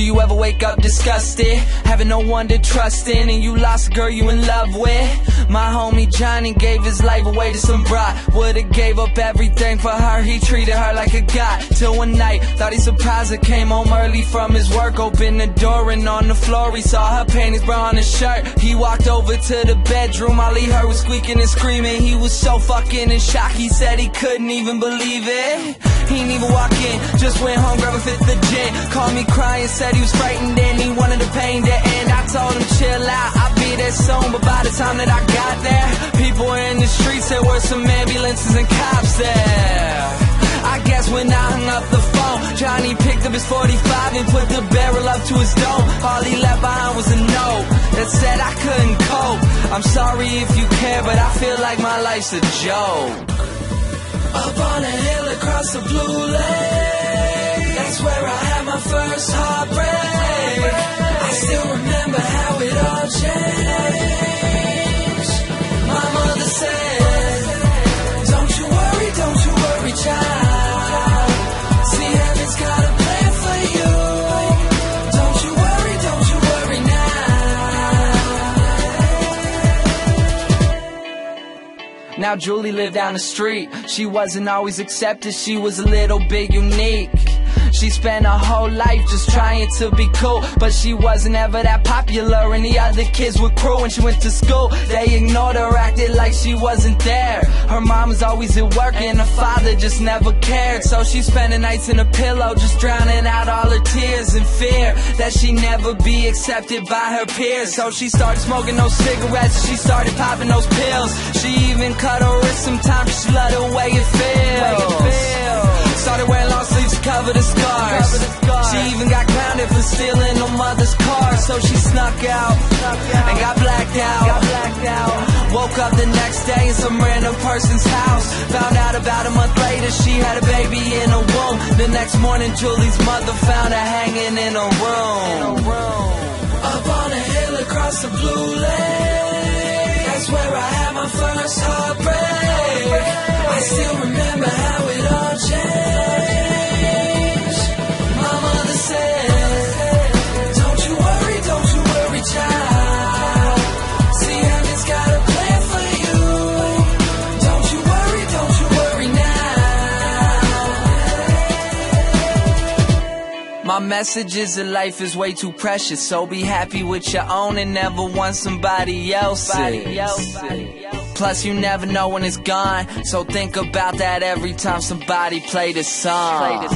Do you ever wake up disgusted, having no one to trust in, and you lost a girl you in love with? My homie Johnny gave his life away to some broad. Would've gave up everything for her, he treated her like a god. Till one night, thought he surprised her, came home early from his work. Opened the door and on the floor he saw her panties, bra on his shirt. He walked over to the bedroom, all he heard was squeaking and screaming. He was so fucking in shock, he said he couldn't even believe it. He didn't even walk in, just went home, grabbed a fifth of gin. Called me crying, said he was frightened and he wanted the pain to end. I told him chill out, I'll be there soon. But by the time that I got there, people were in the streets, there were some ambulances and cops there. I guess when I hung up the phone, Johnny picked up his 45 and put the barrel up to his dome. All he left behind was a note that said I couldn't cope. I'm sorry if you care, but I feel like my life's a joke. Up on a hill across the blue lake, that's where I had my first heartbreak. I still remember how it all changed. My mother said, don't you worry, child. See, heaven's got a plan for you. Don't you worry now. Now Julie lived down the street. She wasn't always accepted, she was a little bit unique. She spent her whole life just trying to be cool, but she wasn't ever that popular and the other kids were cruel. When she went to school, they ignored her, acted like she wasn't there. Her mom was always at work and her father just never cared. So she spent the nights in a pillow, just drowning out all her tears in fear that she'd never be accepted by her peers. So she started smoking those cigarettes, she started popping those pills. She even cut her wrist sometimes, cause she loved the way it feels. Started wearing long sleeves to cover the scars. She even got grounded for stealing her mother's car. So she snuck out and got blacked out. Woke up the next day in some random person's house. Found out about a month later she had a baby in her womb. The next morning Julie's mother found her hanging in her room. Up on a hill across the blue lake, that's where I had my first heartbreak. I still remember how it all changed. My mother said, don't you worry, child. See, heaven's got a plan for you. Don't you worry now. My message is that life is way too precious, so be happy with your own and never want somebody else's. Plus you never know when it's gone, so think about that every time somebody play this song.